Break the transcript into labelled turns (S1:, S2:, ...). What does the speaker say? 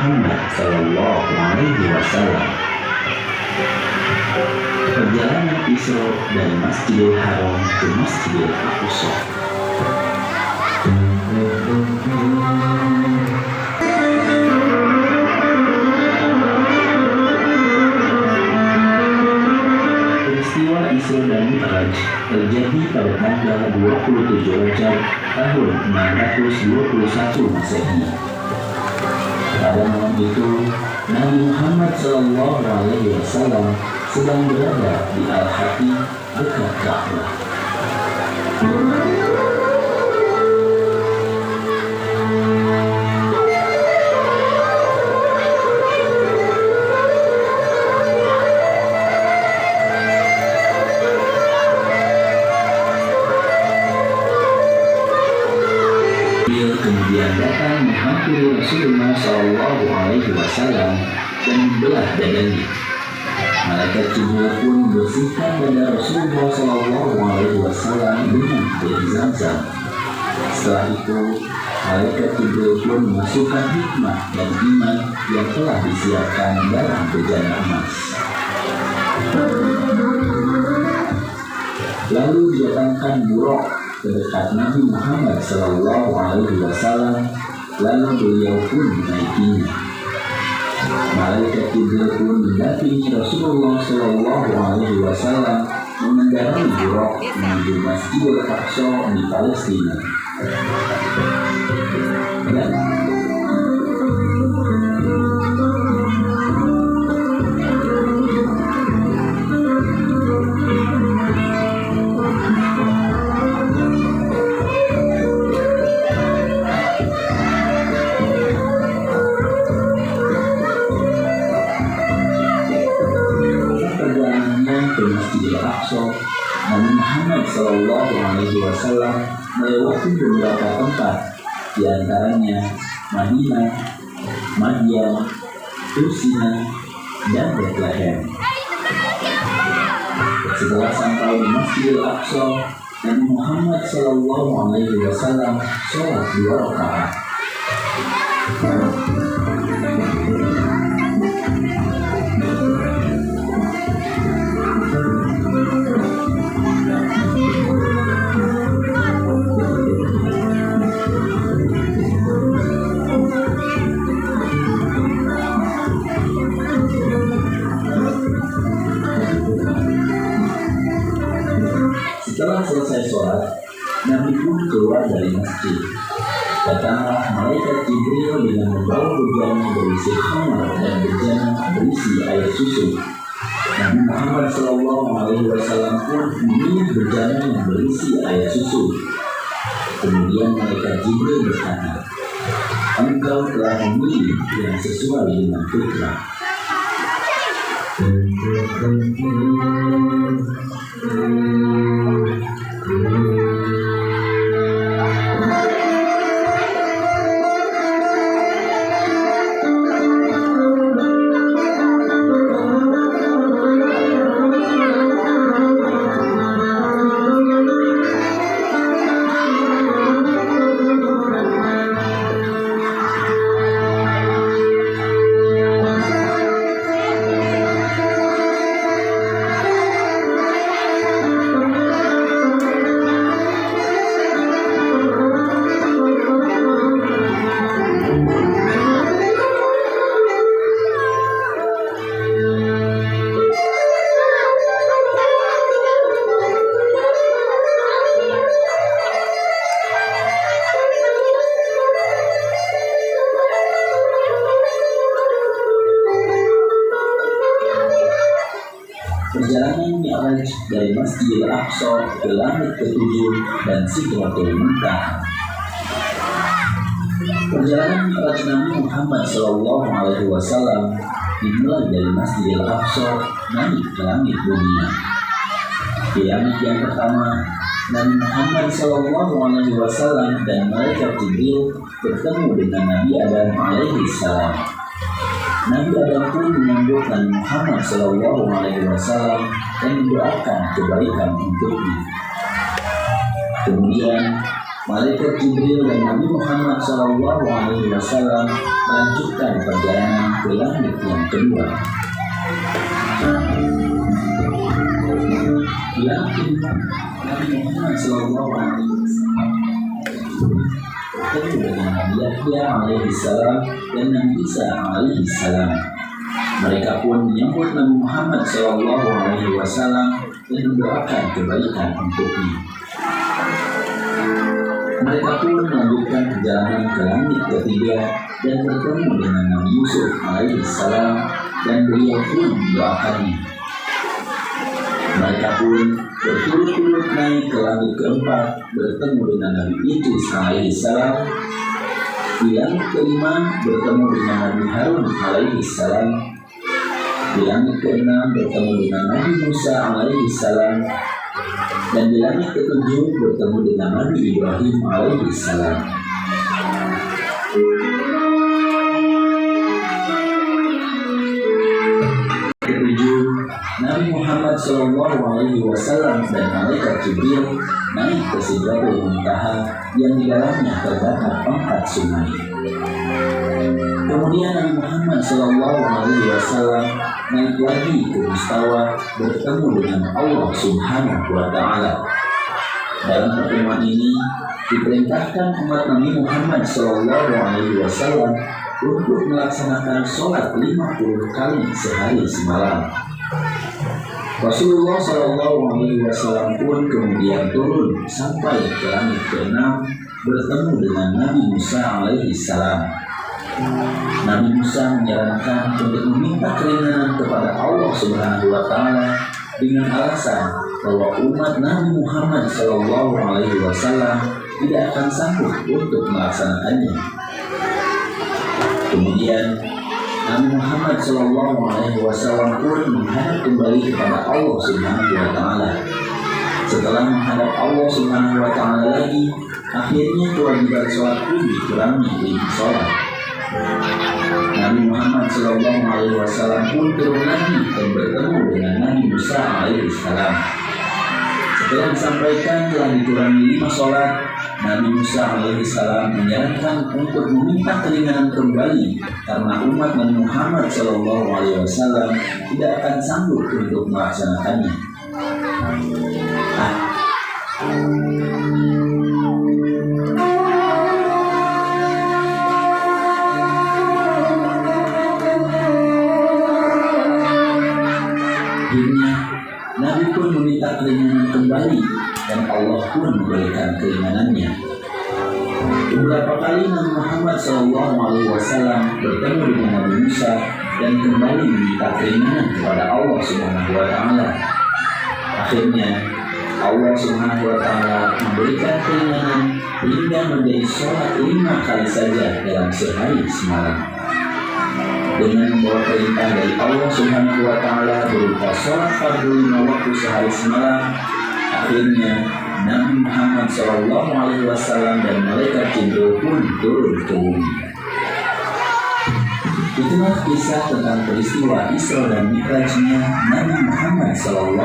S1: Muhammad Sallallahu Alaihi Wasallam. Perjalanan Isra dari Masjidil Haram ke Masjidil Aqsa. Peristiwa Isra dan Mi'raj terjadi pada tanggal 27 Rajab tahun 621 Masehi. Pada malam itu, Nabi Muhammad SAW sedang berada di Al-Hati dekat Ka'bah. Kemudian datang menghampiri Rasulullah SAW dan membelah dadanya. Malaikat Jibril pun membersihkan dada Rasulullah SAW dengan air Zam-Zam. Setelah itu, Malaikat Jibril pun memasukkan hikmah dan iman yang telah disiapkan dalam bejana emas. Lalu didatangkan Buraq terdekat Nabi Muhammad SAW, lalu beliau pun menaikinya. Malaikat Jibril pun mendampingi Rasulullah SAW mengendarai Buraq menuju Masjidil Aqsa di Palestina. Masjidil Aqsa, Nabi Muhammad SAW melewati beberapa tempat, diantaranya Madinah, Madian, Tusina, dan Bethlehem. Setelah sampai di Masjidil Aqsa, Nabi Muhammad SAW sholat 2 rakaat. Setelah selesai sholat, Nabi pun keluar dari masjid. Datanglah Malaikat Jibril dengan membawa bejana berisi khamar dan bejana berisi air susu. Nabi Muhammad SAW pun memilih bejana yang berisi air susu. Kemudian Malaikat Jibril berkata, "Engkau telah memilih yang sesuai dengan fitrah." Perjalanan Mi'raj dari Masjidil Aqsa ke langit ke-7 dan Sidratul Muntaha. Perjalanan Mi'raj Nabi Muhammad SAW dimulai dari Masjidil Aqsa naik ke langit dunia. Di langit yang pertama, Nabi Muhammad SAW dan Malaikat Jibril bertemu dengan Nabi Adam alaihissalam. Nabi Adam pun menyambut Nabi Muhammad SAW dan mendoakan kebaikan untuknya. Kemudian Malaikat Jibril dan Nabi Muhammad SAW melanjutkan perjalanan ke langit yang kedua. Di langit Nabi Muhammad SAW bertemu dengan Nabi Yahya alaihissalam dan Nabi Isa alaihissalam. Mereka pun menyambut Nabi Muhammad SAW dan mendoakan kebaikan untuknya. Mereka pun melanjutkan perjalanan ke langit ketiga dan bertemu dengan Nabi Yusuf alaihissalam dan beliau pun mendoakannya. Mereka pun berturut-turut naik ke langit keempat bertemu dengan Nabi Idris alaihissalam. Di langit kelima bertemu dengan Nabi Harun alaihissalam. Di langit keenam bertemu dengan Nabi Musa alaihissalam. Dan di langit ketujuh bertemu dengan Nabi Ibrahim alaihissalam. Ketujuh, Nabi Muhammad SAW dan Malaikat Jibril naik ke Sidratul Muntaha yang di dalamnya terdapat 4 sungai. Kemudian Nabi Muhammad SAW naik lagi ke Mustawa bertemu dengan Allah Subhanahu wa Ta'ala. Dalam pertemuan ini diperintahkan umat Nabi Muhammad SAW untuk melaksanakan sholat 50 kali sehari semalam. Rasulullah SAW pun kemudian turun sampai ke langit ke-6 bertemu dengan Nabi Musa alaihissalam. Nabi Musa menyarankan untuk meminta keringanan kepada Allah Subhanahu wa Ta'ala dengan alasan bahwa umat Nabi Muhammad SAW tidak akan sanggup untuk melaksanakannya. Kemudian Nabi Muhammad SAW pun menghadap kembali kepada Allah Subhanahu wa Ta'ala. Setelah menghadap Allah Subhanahu wa Ta'ala lagi, akhirnya kewajiban sholat pun dikurangi 5 sholat. Nabi Muhammad SAW pun turun lagi dan bertemu dengan Nabi Musa alaihissalam. Setelah disampaikan telah dikurangi 5 sholat, Nabi Musa alaihissalam menyarankan untuk meminta keringanan kembali karena umat Nabi Muhammad SAW tidak akan sanggup untuk melaksanakannya. Akhirnya Nabi pun meminta keringanan kembali dan Allah pun memberikan keringanannya. Beberapa kali Nabi Muhammad SAW bertemu dengan Nabi Musa dan kembali meminta keringanan kepada Allah Subhanahu wa Ta'ala. Akhirnya Allah Subhanahu wa Ta'ala memberikan keringanan hingga menjadi sholat 5 kali saja dalam sehari semalam. Dengan membawa perintah dari Allah Subhanahu wa Ta'ala berupa sholat fardu 5 waktu sehari semalam, akhirnya Nabi Muhammad SAW dan Malaikat Jibril pun turun ke bumi. Itulah kisah tentang peristiwa Isra dan Mi'rajnya Nabi Muhammad SAW.